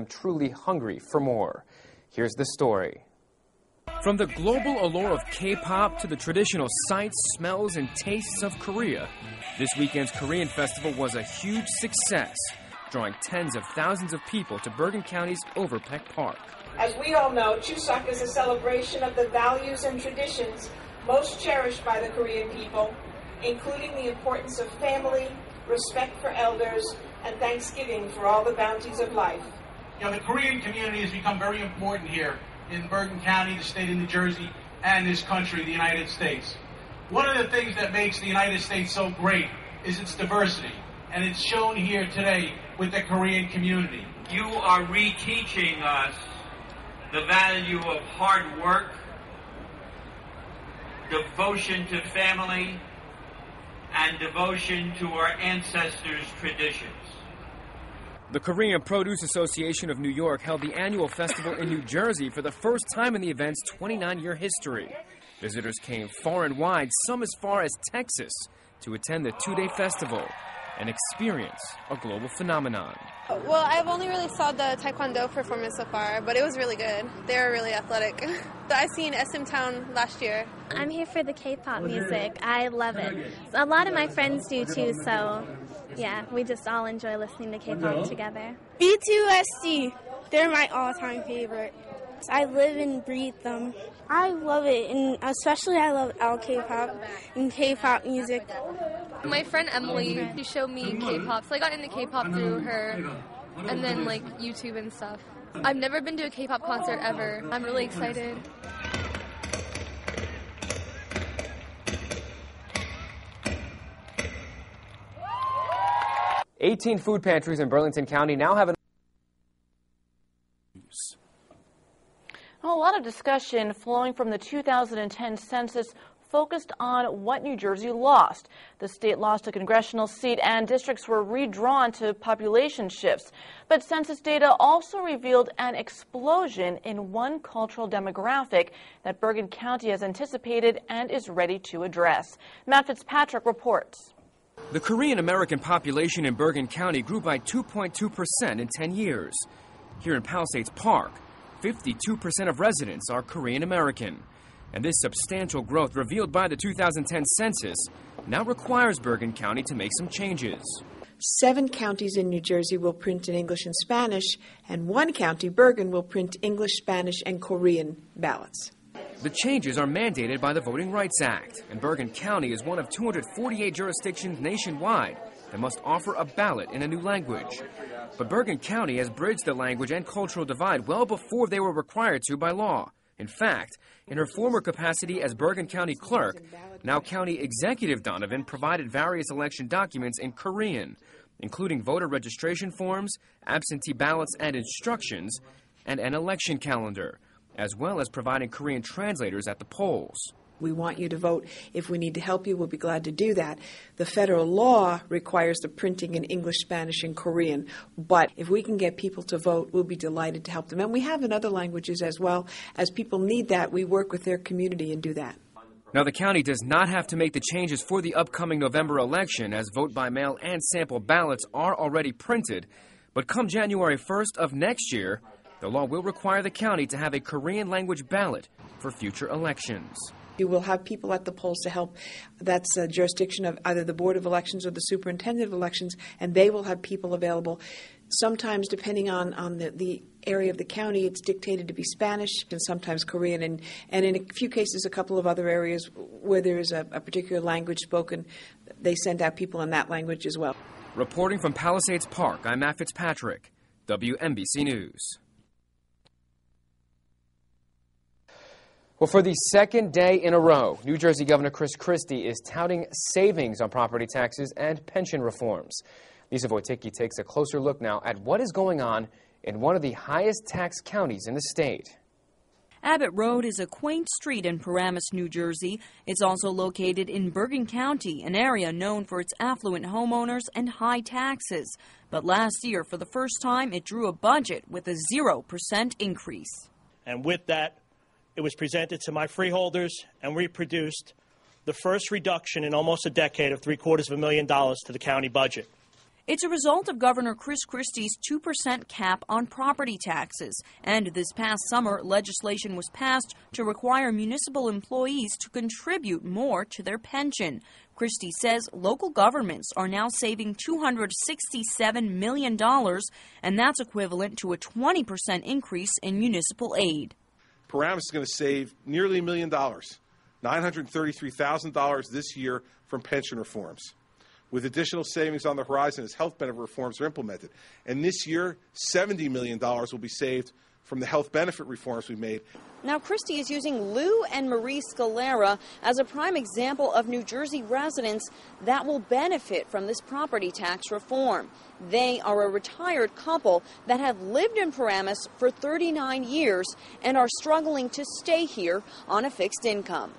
I'm truly hungry for more. Here's the story. From the global allure of K-pop to the traditional sights, smells, and tastes of Korea, this weekend's Korean festival was a huge success, drawing tens of thousands of people to Bergen County's Overpeck Park. As we all know, Chuseok is a celebration of the values and traditions most cherished by the Korean people, including the importance of family, respect for elders, and thanksgiving for all the bounties of life. You know, the Korean community has become very important here in Bergen County, the state of New Jersey, and this country, the United States. One of the things that makes the United States so great is its diversity, and it's shown here today with the Korean community. You are reteaching us the value of hard work, devotion to family, and devotion to our ancestors' traditions. The Korean Produce Association of New York held the annual festival in New Jersey for the first time in the event's 29-year history. Visitors came far and wide, some as far as Texas, to attend the two-day festival and experience a global phenomenon. Well, I've only really saw the Taekwondo performance so far, but it was really good. They were really athletic. I seen SM Town last year. I'm here for the K-pop music. I love it. A lot of my friends do too, so yeah, we just all enjoy listening to K-pop together. B2SC, they're my all-time favorite. I live and breathe them. I love it, and especially I love K-pop and K-pop music. My friend Emily, she showed me K-pop, so I got into K-pop through her, and then like YouTube and stuff. I've never been to a K-pop concert ever. I'm really excited. "18 food pantries in Burlington County now have Well, a lot of discussion flowing from the 2010 census focused on what New Jersey lost. The state lost a congressional seat and districts were redrawn to population shifts. But census data also revealed an explosion in one cultural demographic that Bergen County has anticipated and is ready to address. Matt Fitzpatrick reports. The Korean American population in Bergen County grew by 2.2% in 10 years. Here in Palisades Park, 52% of residents are Korean American. And this substantial growth revealed by the 2010 census now requires Bergen County to make some changes. 7 counties in New Jersey will print in English and Spanish, and 1 county, Bergen, will print English, Spanish, and Korean ballots. The changes are mandated by the Voting Rights Act, and Bergen County is one of 248 jurisdictions nationwide that must offer a ballot in a new language. But Bergen County has bridged the language and cultural divide well before they were required to by law. In fact, in her former capacity as Bergen County Clerk, now County Executive Donovan provided various election documents in Korean, including voter registration forms, absentee ballots and instructions, and an election calendar, as well as providing Korean translators at the polls. We want you to vote. If we need to help you, we'll be glad to do that. The federal law requires the printing in English, Spanish, and Korean. But if we can get people to vote, we'll be delighted to help them. And we have in other languages as well. As people need that, we work with their community and do that. Now, the county does not have to make the changes for the upcoming November election, as vote by mail and sample ballots are already printed. But come January 1st of next year, the law will require the county to have a Korean language ballot for future elections. You will have people at the polls to help. That's a jurisdiction of either the Board of Elections or the Superintendent of Elections, and they will have people available. Sometimes, depending on the area of the county, it's dictated to be Spanish and sometimes Korean, and in a few cases, a couple of other areas where there is a particular language spoken, they send out people in that language as well. Reporting from Palisades Park, I'm Matt Fitzpatrick, WNBC News. Well, for the second day in a row, New Jersey Governor Chris Christie is touting savings on property taxes and pension reforms. Lisa Wojcicki takes a closer look now at what is going on in one of the highest tax counties in the state. Abbott Road is a quaint street in Paramus, New Jersey. It's also located in Bergen County, an area known for its affluent homeowners and high taxes. But last year, for the first time, it drew a budget with a 0% increase. And with that, it was presented to my freeholders, and we produced the first reduction in almost a decade of $750,000 to the county budget. It's a result of Governor Chris Christie's 2% cap on property taxes. And this past summer, legislation was passed to require municipal employees to contribute more to their pension. Christie says local governments are now saving $267 million, and that's equivalent to a 20% increase in municipal aid. Paramus is going to save nearly $1 million, $933,000 this year from pension reforms, with additional savings on the horizon as health benefit reforms are implemented. And this year, $70 million will be saved from the health benefit reforms we made. Now, Christie is using Lou and Marie Scalera as a prime example of New Jersey residents that will benefit from this property tax reform. They are a retired couple that have lived in Paramus for 39 years and are struggling to stay here on a fixed income.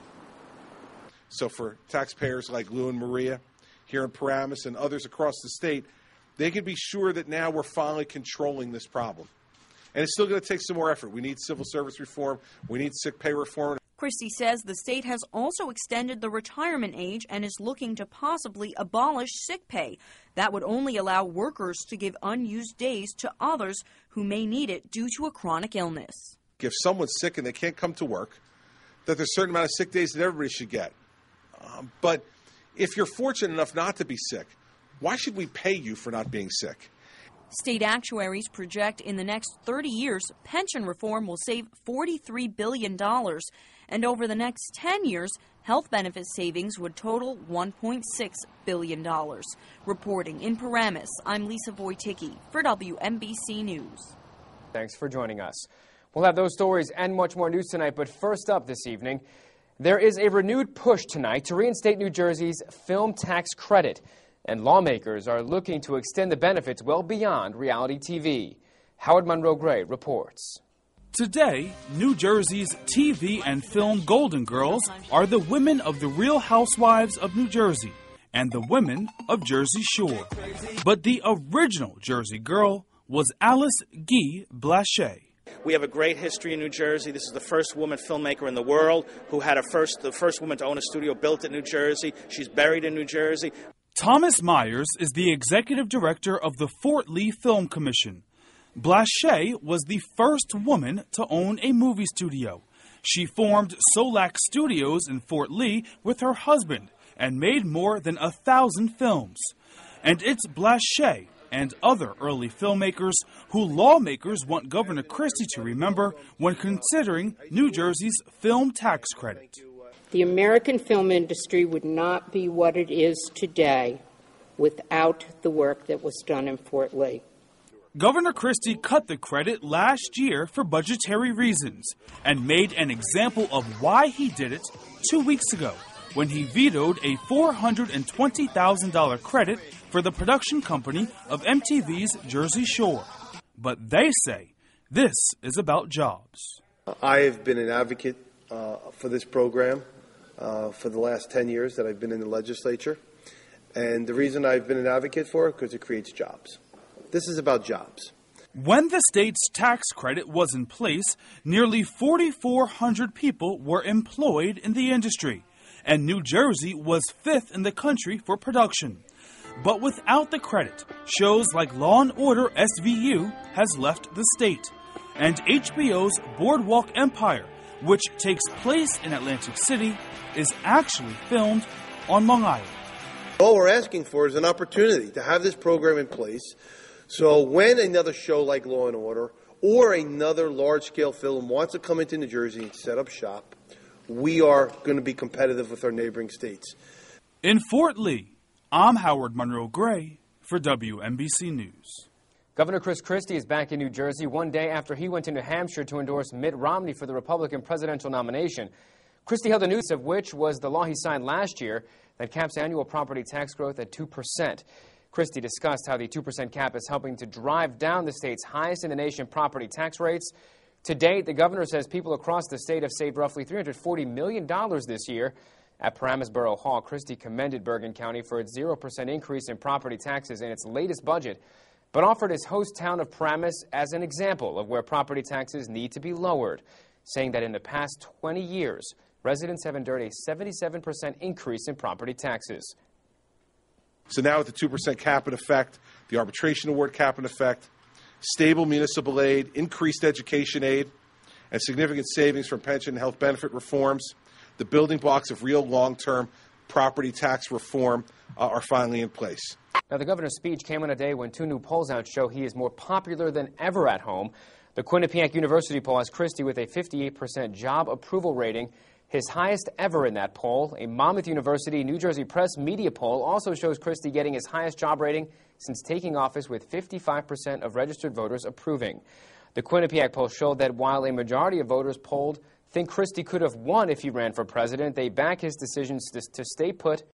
So for taxpayers like Lou and Maria here in Paramus and others across the state, they can be sure that now we're finally controlling this problem. And it's still going to take some more effort. We need civil service reform. We need sick pay reform. Christie says the state has also extended the retirement age and is looking to possibly abolish sick pay. That would only allow workers to give unused days to others who may need it due to a chronic illness. If someone's sick and they can't come to work, that there's a certain amount of sick days that everybody should get. But if you're fortunate enough not to be sick, why should we pay you for not being sick? State actuaries project in the next 30 years, pension reform will save $43 billion. And over the next 10 years, health benefit savings would total $1.6 billion. Reporting in Paramus, I'm Lisa Wojcicki for WNBC News. Thanks for joining us. We'll have those stories and much more news tonight, but first up this evening, there is a renewed push tonight to reinstate New Jersey's film tax credit. And lawmakers are looking to extend the benefits well beyond reality TV. Howard Monroe Gray reports. Today, New Jersey's TV and film Golden Girls are the women of the Real Housewives of New Jersey and the women of Jersey Shore. But the original Jersey girl was Alice Guy Blache. We have a great history in New Jersey. This is the first woman filmmaker in the world who had the first woman to own a studio built in New Jersey. She's buried in New Jersey. Thomas Myers is the executive director of the Fort Lee Film Commission. Blache was the first woman to own a movie studio. She formed Solac Studios in Fort Lee with her husband and made more than 1,000 films. And it's Blache and other early filmmakers who lawmakers want Governor Christie to remember when considering New Jersey's film tax credit. The American film industry would not be what it is today without the work that was done in Fort Lee. Governor Christie cut the credit last year for budgetary reasons and made an example of why he did it 2 weeks ago when he vetoed a $420,000 credit for the production company of MTV's Jersey Shore. But they say this is about jobs. I have been an advocate for this program for the last 10 years that I've been in the legislature. And the reason I've been an advocate for it, because it creates jobs. This is about jobs. When the state's tax credit was in place, nearly 4,400 people were employed in the industry, and New Jersey was 5th in the country for production. But without the credit, shows like Law & Order SVU has left the state, and HBO's Boardwalk Empire, which takes place in Atlantic City, is actually filmed on Long Island. All we're asking for is an opportunity to have this program in place so when another show like Law & Order or another large-scale film wants to come into New Jersey and set up shop, we are going to be competitive with our neighboring states. In Fort Lee, I'm Howard Monroe Gray for WNBC News. Governor Chris Christie is back in New Jersey one day after he went to New Hampshire to endorse Mitt Romney for the Republican presidential nomination. Christie held the news of which was the law he signed last year that caps annual property tax growth at 2%. Christie discussed how the 2% cap is helping to drive down the state's highest in the nation property tax rates. To date, the governor says people across the state have saved roughly $340 million this year. At Paramus Borough Hall, Christie commended Bergen County for its 0% increase in property taxes in its latest budget, but offered his host town of Paramus as an example of where property taxes need to be lowered, saying that in the past 20 years, residents have endured a 77% increase in property taxes. So now with the 2% cap in effect, the arbitration award cap in effect, stable municipal aid, increased education aid, and significant savings from pension and health benefit reforms. The building blocks of real long-term property tax reform are finally in place. Now, the governor's speech came on a day when 2 new polls out show he is more popular than ever at home. The Quinnipiac University poll has Christie with a 58% job approval rating, his highest ever in that poll. A Monmouth University New Jersey Press media poll also shows Christie getting his highest job rating since taking office, with 55% of registered voters approving. The Quinnipiac poll showed that while a majority of voters polled think Christie could have won if he ran for president, they back his decisions to stay put